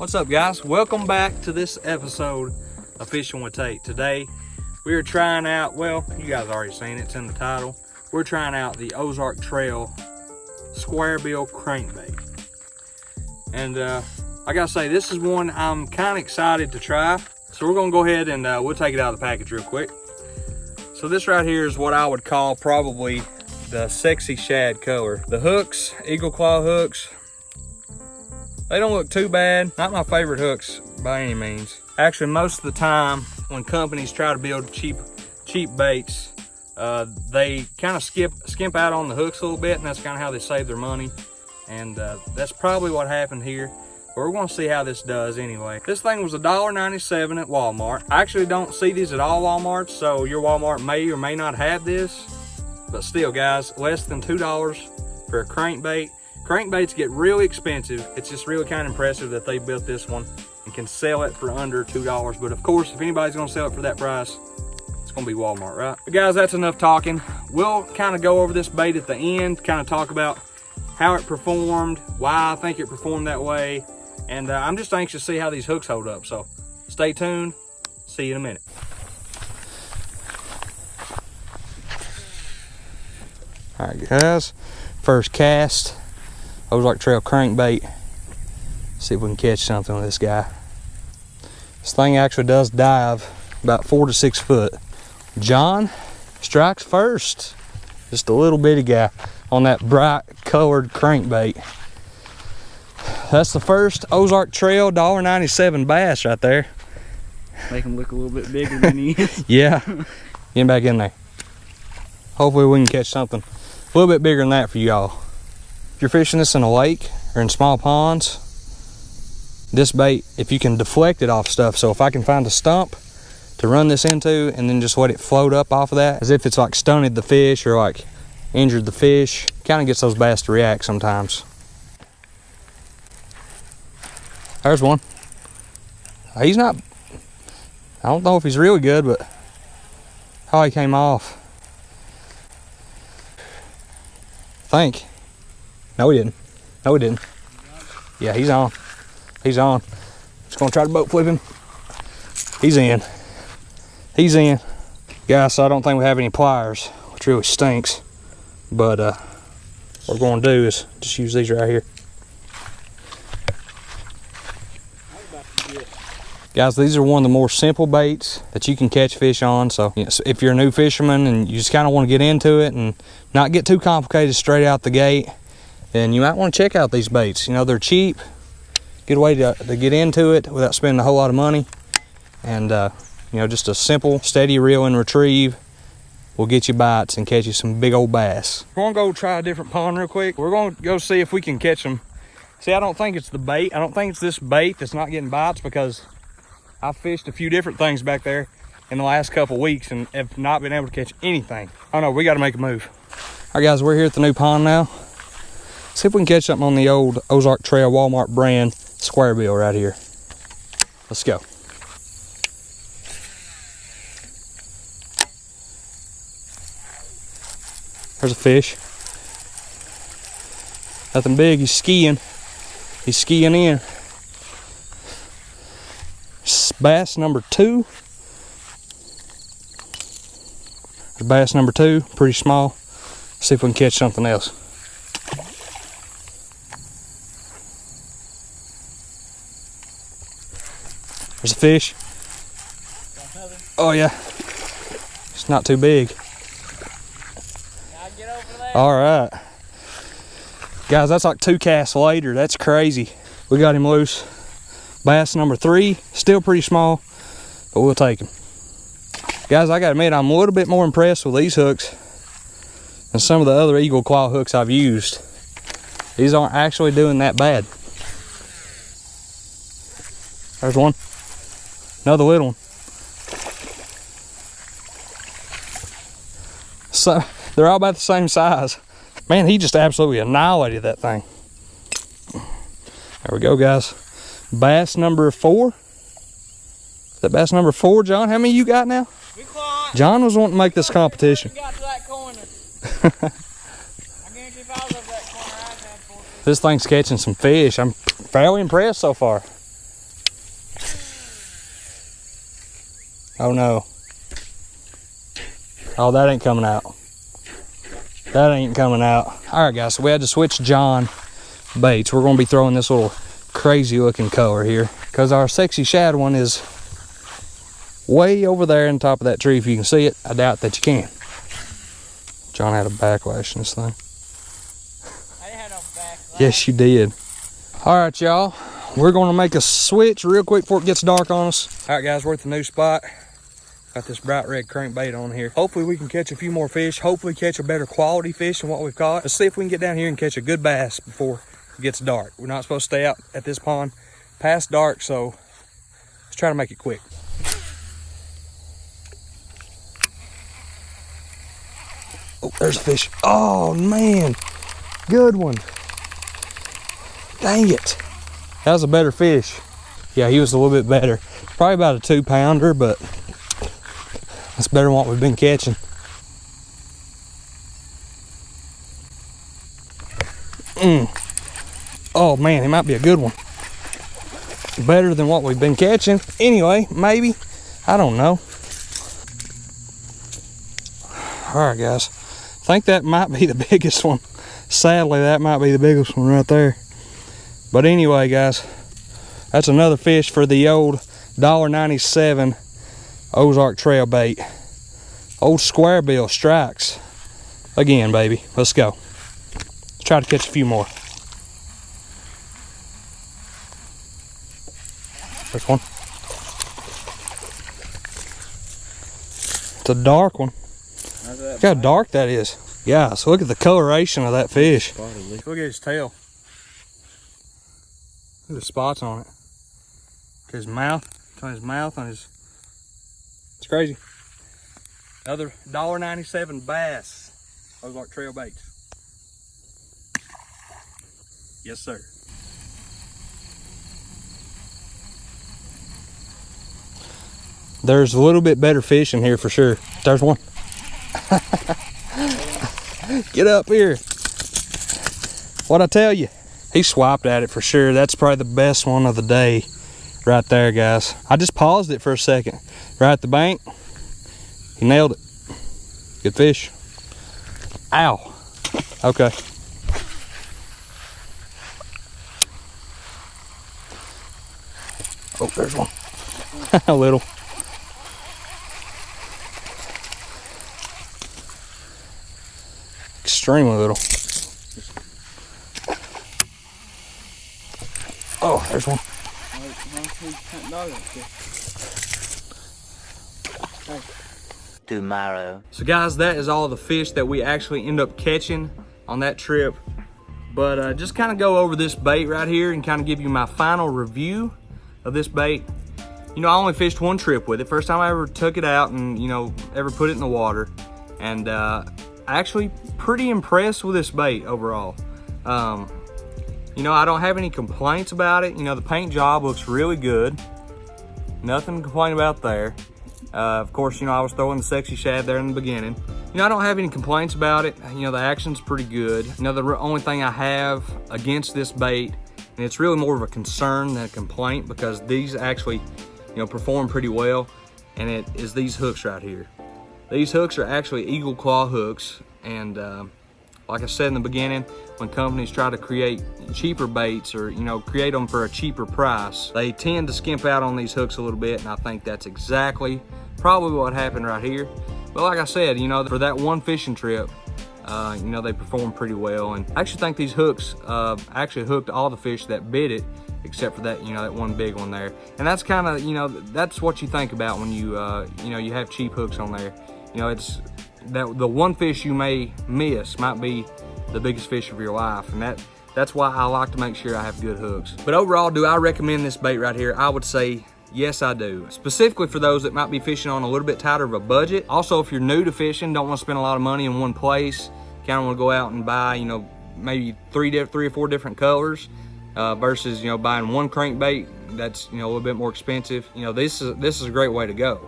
What's up, guys? Welcome back to this episode of Fishing with Tate. Today we are trying out, well, you guys already seen it, it's in the title. We're trying out the Ozark Trail Square Bill Crankbait. And I gotta say, this is one I'm kind of excited to try. So we're gonna go ahead and we'll take it out of the package real quick. So this right here is what I would call probably the sexy shad color. The hooks, eagle claw hooks, they don't look too bad. Not my favorite hooks by any means. Actually, most of the time when companies try to build cheap baits, they kind of skimp out on the hooks a little bit, and that's kind of how they save their money. And that's probably what happened here. But we're gonna see how this does anyway. This thing was $1.97 at Walmart. I actually don't see these at all Walmarts, so your Walmart may or may not have this. But still, guys, less than $2 for a crankbait. Crankbaits get really expensive. It's just really kind of impressive that they built this one and can sell it for under $2. But of course, if anybody's gonna sell it for that price, it's gonna be Walmart, right? But guys, that's enough talking. We'll kind of go over this bait at the end, kind of talk about how it performed, why I think it performed that way. And I'm just anxious to see how these hooks hold up. So stay tuned, see you in a minute. All right, guys, first cast. Ozark Trail crankbait. See if we can catch something with this guy. This thing actually does dive about 4 to 6 foot. John strikes first. Just a little bitty guy on that bright colored crankbait. That's the first Ozark Trail $1.97 bass right there. Make him look a little bit bigger than he is. Yeah, get him back in there. Hopefully we can catch something a little bit bigger than that for y'all. If you're fishing this in a lake or in small ponds, this bait, if you can deflect it off stuff, so if I can find a stump to run this into and then just let it float up off of that, as if it's like stunted the fish or like injured the fish, kind of gets those bass to react sometimes. There's one. He's not, I don't know if he's really good, but how he came off. I think. No, he didn't. No, he didn't. Yeah, he's on. He's on. Just gonna try to boat flip him. He's in. He's in. Guys, so I don't think we have any pliers, which really stinks. But what we're gonna do is just use these right here. Guys, these are one of the more simple baits that you can catch fish on. So if you're a new fisherman and you just kind of want to get into it and not get too complicated straight out the gate, then you might want to check out these baits. You know, they're cheap. Good way to get into it without spending a whole lot of money. And, you know, just a simple, steady reel and retrieve will get you bites and catch you some big old bass. We're going to go try a different pond real quick. We're going to go see if we can catch them. See, I don't think it's the bait. I don't think it's this bait that's not getting bites, because I've fished a few different things back there in the last couple weeks and have not been able to catch anything. Oh no, we got to make a move. All right, guys, we're here at the new pond now. See if we can catch something on the old Ozark Trail Walmart brand square bill right here. Let's go. There's a fish. Nothing big, he's skiing. He's skiing in. Bass number 2. There's bass number 2, pretty small. See if we can catch something else. There's a fish. Oh yeah, it's not too big. All right, guys, that's like 2 casts later. That's crazy. We got him loose. Bass number 3, still pretty small, but we'll take him. Guys, I gotta admit, I'm a little bit more impressed with these hooks than some of the other eagle claw hooks I've used. These aren't actually doing that bad. There's one. Another little one. So they're all about the same size. Man, he just absolutely annihilated that thing. There we go, guys. Bass number 4. Is that bass number 4, John? How many you got now? John was wanting to make this competition. Got to that corner. I guarantee if I was up that corner, I'd have 4 fish. This thing's catching some fish. I'm fairly impressed so far. Oh no. Oh, that ain't coming out. That ain't coming out. All right, guys, so we had to switch John baits. We're gonna be throwing this little crazy looking color here because our sexy shad one is way over there on top of that tree. If you can see it, I doubt that you can. John had a backlash in this thing. I didn't have no backlash. Yes, you did. All right, y'all. We're gonna make a switch real quick before it gets dark on us. All right, guys, we're at the new spot. Got this bright red crankbait on here. Hopefully we can catch a few more fish. Hopefully catch a better quality fish than what we've caught. Let's see if we can get down here and catch a good bass before it gets dark. We're not supposed to stay out at this pond past dark, so let's try to make it quick. Oh, there's a fish. Oh man, good one. Dang it. That was a better fish. Yeah, he was a little bit better. Probably about a 2-pounder, but that's better than what we've been catching. Oh man, he might be a good one. Better than what we've been catching. Anyway, maybe. I don't know. All right, guys. I think that might be the biggest one. Sadly, that might be the biggest one right there. But anyway, guys, that's another fish for the old $1.97 Ozark Trail bait. Old square bill strikes again, baby. Let's go. Let's try to catch a few more. There's one. It's a dark one. Look how dark that is. Yeah, so look at the coloration of that fish. Look at his tail. Look at the spots on it. His mouth, on his mouth, on his. It's crazy. Another $1.97 bass. Ozark Trail baits. Yes, sir. There's a little bit better fish in here for sure. There's one. Get up here. What'd I tell you? He swiped at it for sure. That's probably the best one of the day right there, guys. I just paused it for a second. Right at the bank. He nailed it. Good fish. Ow. Okay. Oh, there's one. A little. Extremely little. Oh, there's one. Tomorrow. So guys, that is all the fish that we actually end up catching on that trip. But just kind of go over this bait right here and kind of give you my final review of this bait. You know, I only fished one trip with it. First time I ever took it out and, you know, ever put it in the water. And actually pretty impressed with this bait overall. You know, I don't have any complaints about it. You know, the paint job looks really good. Nothing to complain about there. Of course, you know, I was throwing the sexy shad there in the beginning. You know, I don't have any complaints about it. You know, the action's pretty good. You know, the only thing I have against this bait, and it's really more of a concern than a complaint, because these actually, you know, perform pretty well, and it is these hooks right here. These hooks are actually eagle claw hooks, and like I said in the beginning, when companies try to create cheaper baits or, you know, create them for a cheaper price, they tend to skimp out on these hooks a little bit, and I think that's exactly probably what happened right here. But like I said, you know, for that one fishing trip, you know, they performed pretty well, and I actually think these hooks actually hooked all the fish that bit it, except for that, you know, that one big one there. And that's kind of, you know, that's what you think about when you, you know, you have cheap hooks on there. You know, it's that the one fish you may miss might be the biggest fish of your life, and that's why I like to make sure I have good hooks. But overall, do I recommend this bait right here? I would say yes, I do. Specifically for those that might be fishing on a little bit tighter of a budget. Also, if you're new to fishing, don't want to spend a lot of money in one place, kind of want to go out and buy, you know, maybe three or four different colors, versus, you know, buying one crankbait that's, you know, a little bit more expensive. You know, this is a great way to go.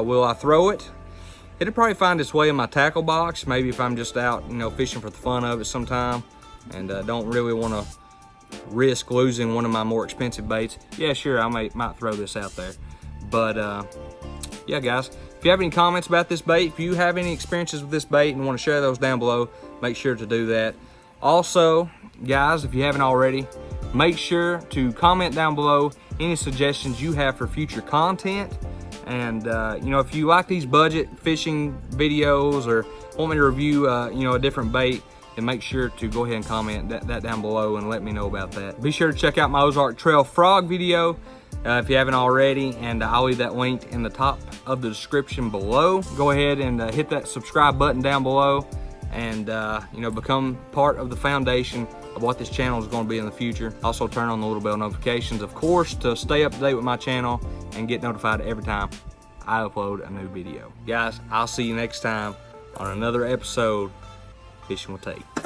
Will I throw it? It'll probably find its way in my tackle box, maybe if I'm just out, you know, fishing for the fun of it sometime, and don't really want to risk losing one of my more expensive baits. Yeah, sure, I might throw this out there, but yeah, guys, if you have any comments about this bait, if you have any experiences with this bait and want to share those down below, make sure to do that. Also, guys, if you haven't already, make sure to comment down below any suggestions you have for future content. And you know, if you like these budget fishing videos or want me to review you know, a different bait, then make sure to go ahead and comment that down below and let me know about that. Be sure to check out my Ozark Trail frog video if you haven't already, and I'll leave that link in the top of the description below. Go ahead and hit that subscribe button down below, and you know, become part of the foundation of what this channel is going to be in the future. Also turn on the little bell notifications, of course, to stay up to date with my channel and get notified every time I upload a new video. Guys, I'll see you next time on another episode Fishing with Tate.